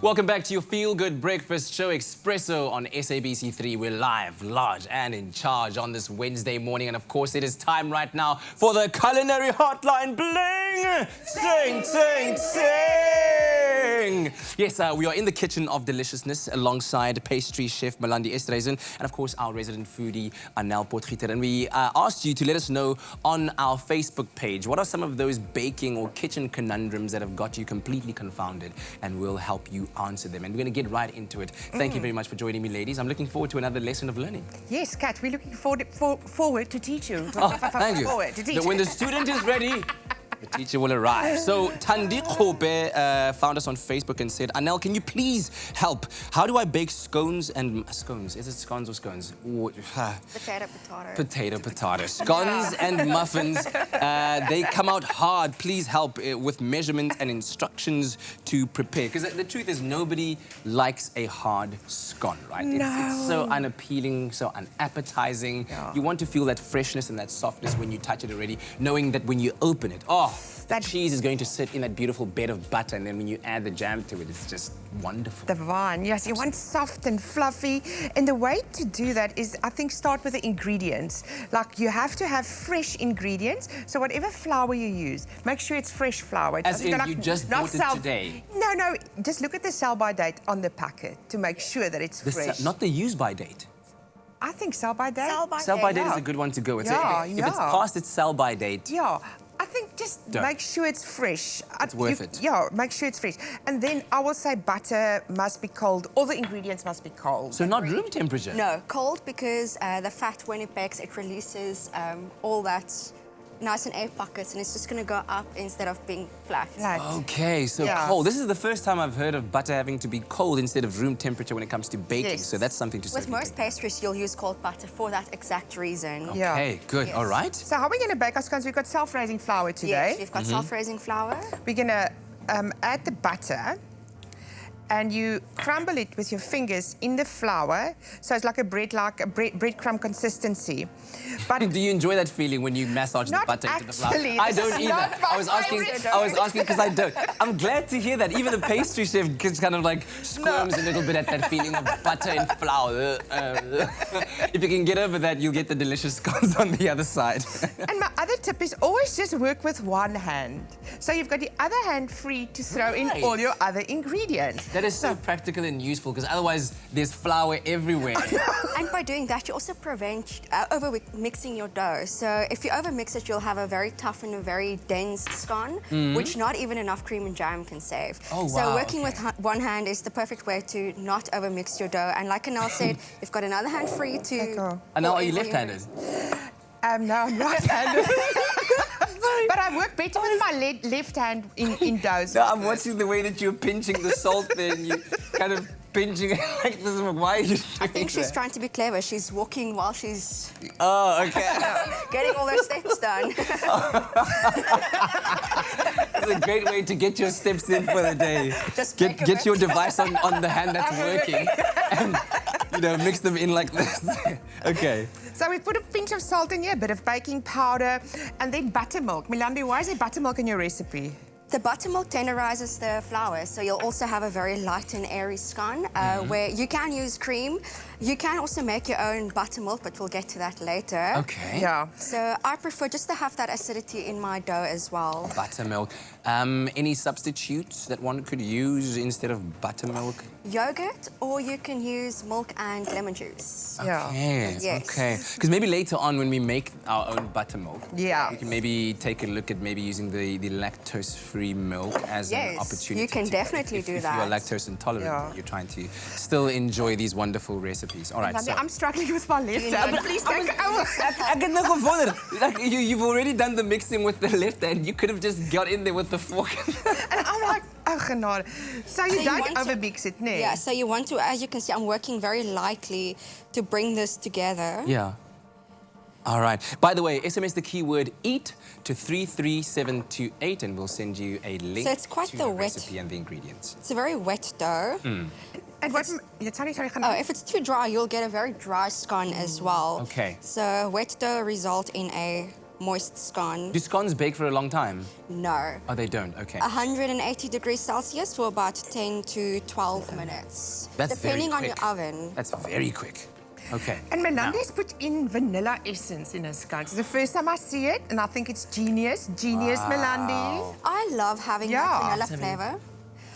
Welcome back to your feel-good breakfast show, Espresso on SABC3. We're live, large, and in charge on this Wednesday morning. And of course, it is time right now for the Culinary Hotline. Bling! Sing, sing, sing! Yes, we are in the kitchen of deliciousness alongside pastry chef Melandie Esterhuizen and, of course, our resident foodie, Anél Potgieter. And we asked you to let us know on our Facebook page, what are some of those baking or kitchen conundrums that have got you completely confounded, and we'll help you answer them. And we're going to get right into it. Thank you very much for joining me, ladies. I'm looking forward to another lesson of learning. Yes, Kat, we're looking forward to teach you. Thank you. When the student is ready, the teacher will arrive. So Thandi Khobe found us on Facebook and said, Anél, can you please help? How do I bake scones and... Scones? Is it scones or scones? Potato. Scones and muffins. They come out hard. Please help with measurements and instructions to prepare. Because the truth is, nobody likes a hard scone, right? No. It's so unappealing, so unappetizing. Yeah. You want to feel that freshness and that softness when you touch it already, knowing that when you open it, that cheese is going to sit in that beautiful bed of butter, and then when you add the jam to it, it's just wonderful. Divine, yes. You want soft and fluffy. And the way to do that is, I think, start with the ingredients. Like, you have to have fresh ingredients. So whatever flour you use, make sure it's fresh flour. As in, you just bought it today? No. Just look at the sell-by date on the packet to make sure that it's fresh. Not the use-by date? I think sell-by date. Sell-by date is a good one to go with. If it's past its sell-by date... Yeah. I think just make sure it's fresh. It's worth it. Yeah, make sure it's fresh. And then I will say butter must be cold. All the ingredients must be cold. So not room temperature? No, cold, because the fat, when it bakes, it releases all that nice and air pockets, and it's just going to go up instead of being flat. Okay, so cold. This is the first time I've heard of butter having to be cold instead of room temperature when it comes to baking. Yes. So that's something to say. With most pastries, you'll use cold butter for that exact reason. Okay, good. Yes. All right. So how are we going to bake our scones? We've got self-raising flour today. Yes, we've got self-raising flour. We're going to add the butter, and you crumble it with your fingers in the flour, so it's like a breadcrumb consistency. But do you enjoy that feeling when you massage the butter into the flour? I don't either. I was asking because I don't. I'm glad to hear that. Even the pastry chef kind of like squirms a little bit at that feeling of butter and flour. If you can get over that, you'll get the delicious scones on the other side. And my other tip is always just work with one hand. So you've got the other hand free to throw in all your other ingredients. That is so practical and useful, because otherwise there's flour everywhere. And by doing that, you also prevent over-mixing your dough. So if you over-mix it, you'll have a very tough and a very dense scone, which not even enough cream and jam can save. Oh, wow. So working with one hand is the perfect way to not over-mix your dough. And like Anél said, you've got another hand free to... Anél, are you left-handed? No, I'm right-handed. But I work better with my left hand in doughs. No, I'm watching the way that you're pinching the salt there, and you kind of pinching it like this. Why are you doing I think she's trying to be clever. She's walking while she's... Oh, okay. Getting all those steps done. It's a great way to get your steps in for the day. Just get your device on the hand that's working, and mix them in like this. Okay. So we put a pinch of salt in here, a bit of baking powder, and then buttermilk. Melandie, why is there buttermilk in your recipe? The buttermilk tenderizes the flour, so you'll also have a very light and airy scone, where you can use cream. You can also make your own buttermilk, but we'll get to that later. Okay. Yeah. So I prefer just to have that acidity in my dough as well. Buttermilk. Any substitutes that one could use instead of buttermilk? Yogurt, or you can use milk and lemon juice. Okay. Yes. Okay. Because maybe later on, when we make our own buttermilk, we can maybe take a look at maybe using the lactose-free milk as an opportunity. You can definitely do that. If you're lactose intolerant, you're trying to still enjoy these wonderful recipes. All right. So I'm struggling with my left hand. Please take over. Like, you've already done the mixing with the left hand. You could have just got in there with the fork. And I'm like, oh, genade. So you don't overmix it, no? Yeah, so you want to, as you can see, I'm working very lightly to bring this together. Yeah. All right. By the way, SMS the keyword EAT to 33728, and we'll send you a link to the recipe and the ingredients. It's a very wet dough. And what? If it's too dry, you'll get a very dry scone as well. Okay. So wet dough result in a moist scone. Do scones bake for a long time? No. Oh, they don't. Okay. 180 degrees Celsius for about 10 to 12 minutes. That's depending very on your quick. oven. That's very quick. Okay. And Melandie's put in vanilla essence in her scones. It's the first time I see it, and I think it's genius. Genius, Melandie. I love having that vanilla flavour.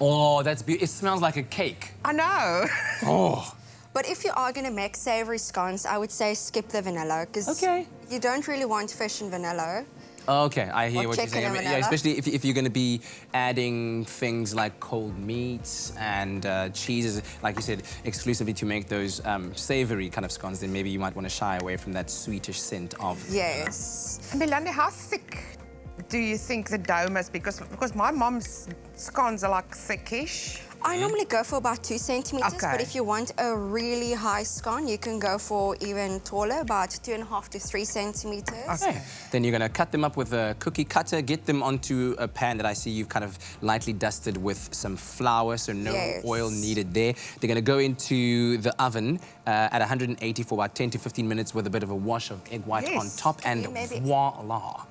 Oh, that's beautiful. It smells like a cake. I know. Oh. But if you are going to make savoury scones, I would say skip the vanilla because you don't really want fish and vanilla. Okay, I hear Or what you're chicken saying. and Yeah, vanilla. especially if you're going to be adding things like cold meats and cheeses, like you said, exclusively to make those savoury kind of scones, then maybe you might want to shy away from that sweetish scent of... Yes. And Melandie, how thick do you think the dough must be? Because my mom's scones are like thickish. I normally go for about 2 centimeters, Okay. but if you want a really high scone, you can go for even taller, about 2.5 to 3 centimeters. Okay. Then you're going to cut them up with a cookie cutter, get them onto a pan that I see you've kind of lightly dusted with some flour, so no oil needed there. They're going to go into the oven at 180 for about 10 to 15 minutes with a bit of a wash of egg white on top, and voila.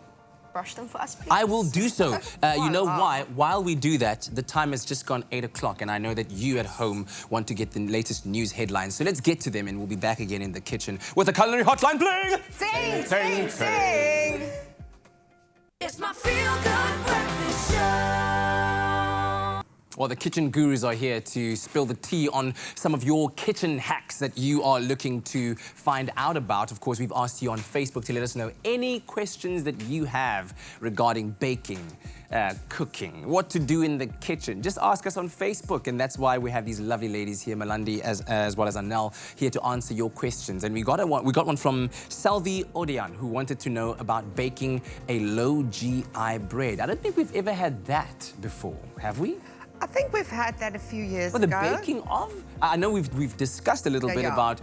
Brush them for us, please. I will do so. You know why? While we do that, the time has just gone 8 o'clock, and I know that you at home want to get the latest news headlines. So let's get to them, and we'll be back again in the kitchen with the Culinary Hotline bling! Sing, sing, sing! It's my feel-good breakfast show. Well, the kitchen gurus are here to spill the tea on some of your kitchen hacks that you are looking to find out about. Of course, we've asked you on Facebook to let us know any questions that you have regarding baking, cooking, what to do in the kitchen. Just ask us on Facebook, and that's why we have these lovely ladies here, Melandie as well as Anél, here to answer your questions. And we got one from Salvi Odian, who wanted to know about baking a low GI bread. I don't think we've ever had that before, have we? I think we've had that a few years Well, ago. the baking of? I know we've discussed a little bit about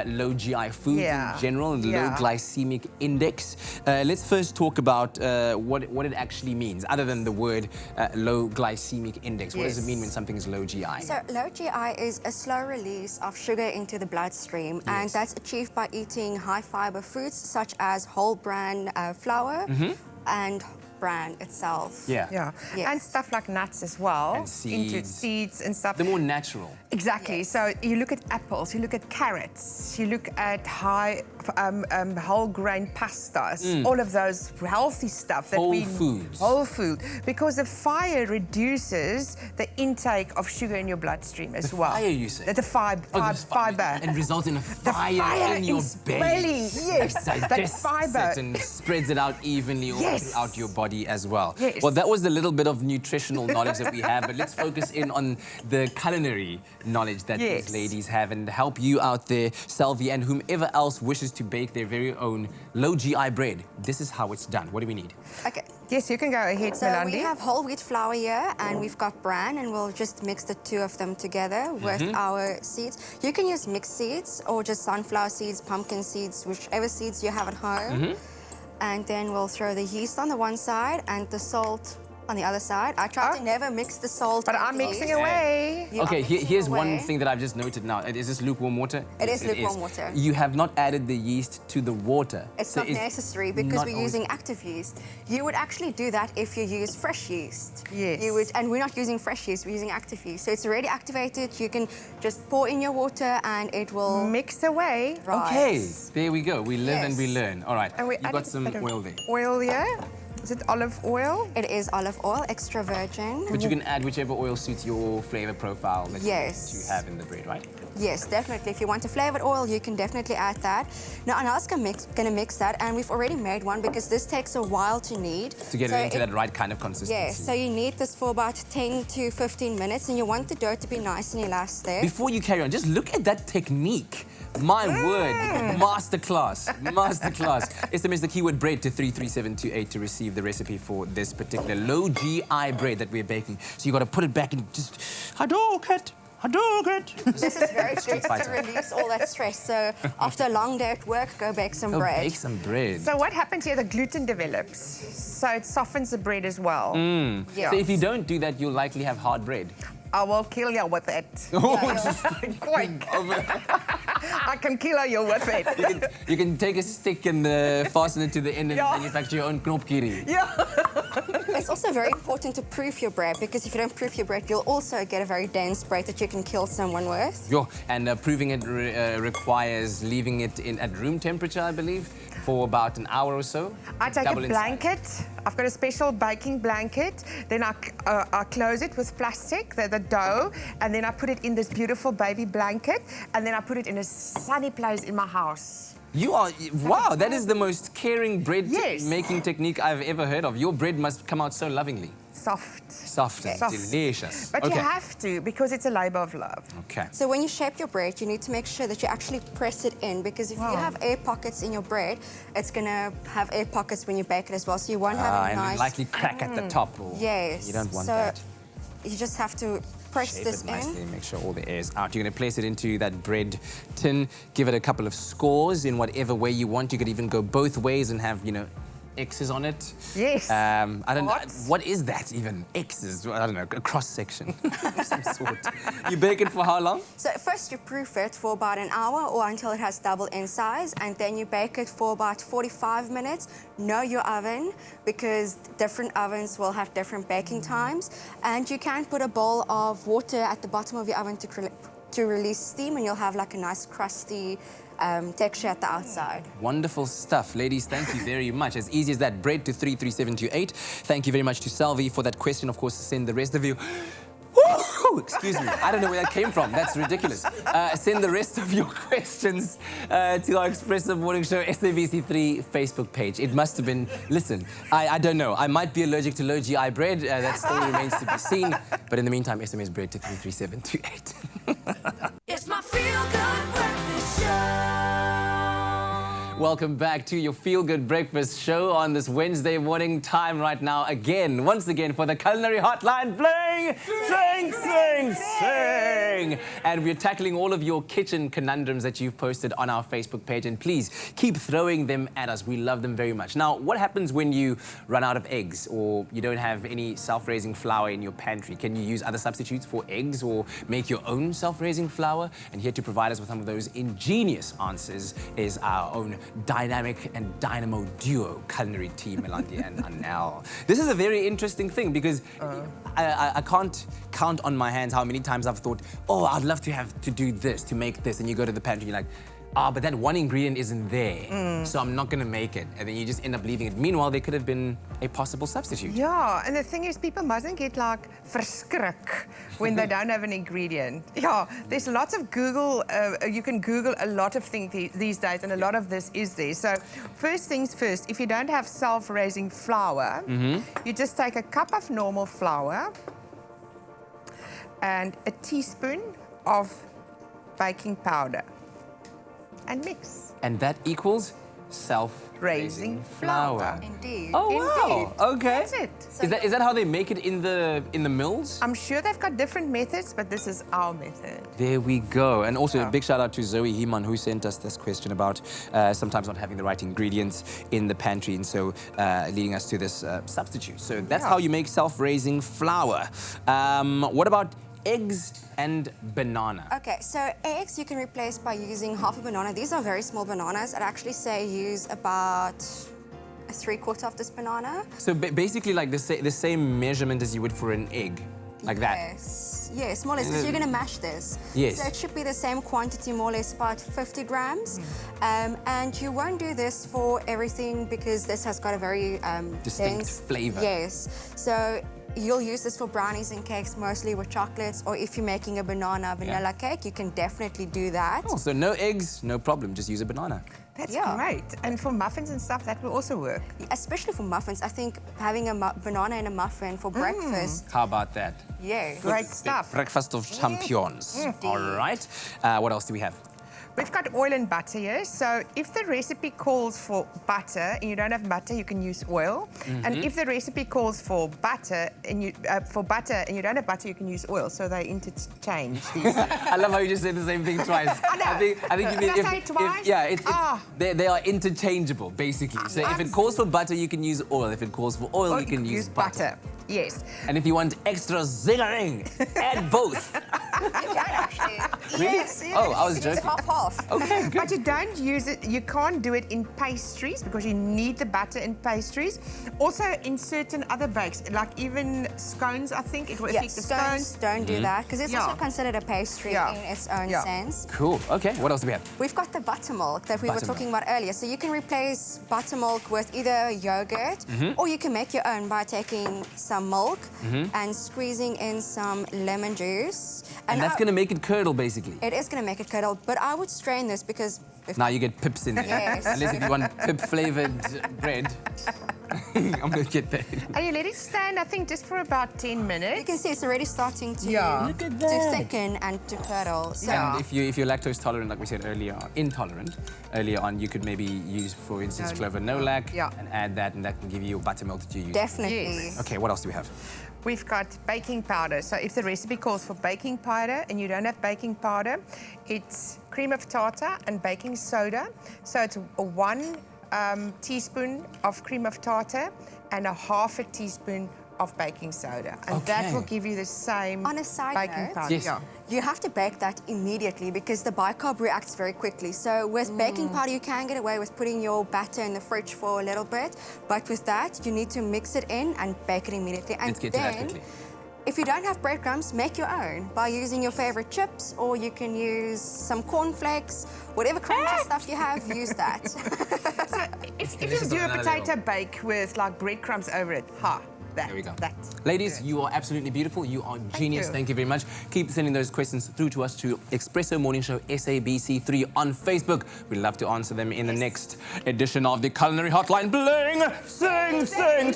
low GI foods in general, and low glycemic index. Let's first talk about what it actually means, other than the word low glycemic index. What does it mean when something is low GI? So low GI is a slow release of sugar into the bloodstream, and that's achieved by eating high fiber foods such as whole bran flour and bran itself. Yeah. And stuff like nuts as well. And seeds. Into seeds and stuff. The more natural. Exactly. So you look at apples, you look at carrots, you look at high whole grain pastas, all of those healthy stuff. That Whole foods. Whole food. Because the fire reduces the intake of sugar in your bloodstream as well. Fire, you say? The fiber. And results in a fire, fire in your belly. Yes. That fiber. And spreads it out evenly all throughout your body as well. Yes. Well, that was a little bit of nutritional knowledge that we have, but let's focus in on the culinary knowledge that these ladies have and help you out there, Salvi, and whomever else wishes to bake their very own low GI bread. This is how it's done. What do we need? Okay. Yes, you can go ahead, So Melandie. we have whole wheat flour here, and we've got bran, and we'll just mix the two of them together with our seeds. You can use mixed seeds or just sunflower seeds, pumpkin seeds, whichever seeds you have at home. And then we'll throw the yeast on the one side and the salt on the other side. I try to never mix the salt. But I'm mixing away. Okay, here's one thing that I've just noted now. Is this lukewarm water? It is lukewarm water. You have not added the yeast to the water. It's not necessary because we're using active yeast. You would actually do that if you use fresh yeast. Yes. You would, and we're not using fresh yeast, we're using active yeast. So it's already activated. You can just pour in your water and it will mix away. rise. Okay, there we go. We live and we learn. All right, And we you've got some oil there. Oil here. Is it olive oil? It is olive oil, extra virgin. But you can add whichever oil suits your flavor profile that you have in the bread, right? Yes, definitely. If you want a flavored oil, you can definitely add that. Now, Anél's going to mix that, and we've already made one because this takes a while to knead. To get it into that right kind of consistency. Yes, so you knead this for about 10 to 15 minutes, and you want the dough to be nice and elastic. Before you carry on, just look at that technique. My word, masterclass, masterclass. SMS the keyword bread to 33728 to receive the recipe for this particular low GI bread that we're baking. So you got to put it back and just, Hadouken. This is very good to release all that stress. So after a long day at work, go bake some bread. Bake some bread. So what happens here? The gluten develops. So it softens the bread as well. Yeah. So if you don't do that, you'll likely have hard bread. I will kill you with it. Quick. I can kill you with it. You can take a stick and fasten it to the end and Yeah. manufacture your own knopkiri. Yeah. It's also very important to proof your bread, because if you don't proof your bread, you'll also get a very dense bread that you can kill someone with. Yo, and proving it requires leaving it in at room temperature, I believe, for about an hour or so. I take Double a inside. blanket. I've got a special baking blanket. Then I close it with plastic, the dough, and then I put it in this beautiful baby blanket, and then I put it in a sunny place in my house. You are, wow, that is the most caring bread Yes. making technique I've ever heard of. Your bread must come out so lovingly. Soft. Soft and Soft. delicious. But okay. you have to, because it's a labor of love. Okay. So when you shape your bread, you need to make sure that you actually press it in, because if you have air pockets in your bread, it's gonna have air pockets when you bake it as well. So you won't have a And nice. likely crack at the top. Or Yes. You don't want so that. You just have to press Shape this it nicely, in. make sure all the air is out. You're going to place it into that bread tin, give it a couple of scores in whatever way you want. You could even go both ways and have, you know, X's on it. Yes. I don't know. What? What is that even? X's? I don't know. A cross section of some sort. You bake it for how long? So first you proof it for about an hour or until it has double in size, and then you bake it for about 45 minutes. Know your oven, because different ovens will have different baking times. And you can put a bowl of water at the bottom of your oven to release steam, and you'll have like a nice crusty texture at the outside. Wonderful stuff. Ladies, thank you very much. As easy as that, bread to 33728. Thank you very much to Salvi for that question. Of course, send the rest of you... Woo! Excuse me. I don't know where that came from. That's ridiculous. Send the rest of your questions to our Expressive Morning Show SABC3 Facebook page. It must have been... Listen, I don't know. I might be allergic to low GI bread. That still remains to be seen. But in the meantime, SMS bread to 33728. It's my feel-good breakfast show. Welcome back to your Feel Good Breakfast show on this Wednesday morning. Time right now again, once again, for the Culinary Hotline. Bling! Sing, sing, sing! And we're tackling all of your kitchen conundrums that you've posted on our Facebook page. And please, keep throwing them at us. We love them very much. Now, what happens when you run out of eggs or you don't have any self-raising flour in your pantry? Can you use other substitutes for eggs or make your own self-raising flour? And here to provide us with some of those ingenious answers is our own dynamic and dynamo duo culinary team, Melandie and Anél. This is a very interesting thing because I can't count on my hands how many times I've thought, oh, I'd love to have to do this, to make this, and you go to the pantry, you're like, but that one ingredient isn't there, so I'm not gonna make it, and then you just end up leaving it. Meanwhile, there could have been a possible substitute. Yeah, and the thing is, people mustn't get like verskrik when they don't have an ingredient. Yeah, there's lots of Google, you can Google a lot of things these days, and a lot of this is there. So first things first, if you don't have self-raising flour, you just take a cup of normal flour and a teaspoon of baking powder and mix. And that equals self-raising flour. Indeed. Oh, wow. Indeed. Okay. That's it. Is that how they make it in the mills? I'm sure they've got different methods, but this is our method. There we go. And also a big shout out to Zoe Heman, who sent us this question about sometimes not having the right ingredients in the pantry, and so leading us to this substitute. So that's how you make self-raising flour. What about eggs and banana? Okay, so eggs you can replace by using half a banana. These are very small bananas. I'd actually say use about a 3/4 of this banana. So basically like the same measurement as you would for an egg, like that? Yes, more or less, because you're going to mash this. Yes. So it should be the same quantity, more or less, about 50 grams. And you won't do this for everything because this has got a very Distinct dense flavor. Yes. So you'll use this for brownies and cakes, mostly with chocolates, or if you're making a banana vanilla cake, you can definitely do that. Oh, so no eggs, no problem, just use a banana. That's Yeah. great. And for muffins and stuff, that will also work. Especially for muffins. I think having a banana in a muffin for breakfast, How about that? yeah. Great stuff. Breakfast of champions. All right. What else do we have? We've got oil and butter here. So if the recipe calls for butter and you don't have butter, you can use oil. And if the recipe calls for butter and you don't have butter, you can use oil. So they interchange these. I love how you just said the same thing twice. I know. I think you mean Did I say it twice? they are interchangeable basically. So if it calls for butter, you can use oil. If it calls for oil, you can use butter. Yes. And if you want extra zingering, add both. You can actually. Yes, yes. Oh, I was It's joking. half-half. Okay, good. But you don't use it, you can't do it in pastries because you need the butter in pastries. Also in certain other bakes, like even scones, I think it will affect Yes, the scones scones. don't do that because it's Yeah. also considered a pastry Yeah. in its own Yeah. sense. Cool. Okay, what else do we have? We've got the buttermilk that we were Buttermilk. talking about earlier. So you can replace buttermilk with either yogurt or you can make your own by taking some milk and squeezing in some lemon juice. And that's going to make it curdle, basically. It is going to make it curdle, but I would strain this because if Now you get pips in there. Yes. Unless if you want pip-flavored bread, I'm going to get that. And you let it stand, I think, just for about 10 minutes. you can see it's already starting to, Yeah. Look at to that. thicken and to curdle. So Yeah. And if you're lactose tolerant, like we said earlier, intolerant, earlier on, you could maybe use, for instance, clover nolac Yeah. and add that, and that can give you your buttermilk that you use. definitely. Yes. Okay, what else do we have? We've got baking powder. So if the recipe calls for baking powder and you don't have baking powder, it's cream of tartar and baking soda. So it's a 1 teaspoon of cream of tartar and a 1/2 teaspoon of baking soda. And that Okay. will give you the same On a side baking note, powder. Yes. Yeah. You have to bake that immediately because the bicarb reacts very quickly. So with baking powder, you can get away with putting your batter in the fridge for a little bit. But with that, you need to mix it in and bake it immediately. And Let's get to that then, quickly. if you don't have breadcrumbs, make your own by using your favorite chips, or you can use some cornflakes, whatever crunchy stuff you have, use that. So if Delicious you do on a another potato level. bake with like breadcrumbs over it, that. There we go. That. Ladies, you are absolutely beautiful. You are genius. you. Thank you very much. Keep sending those questions through to us to Espresso Morning Show SABC3 on Facebook. We'd love to answer them in the next edition of the Culinary Hotline. Bling! Sing, sing,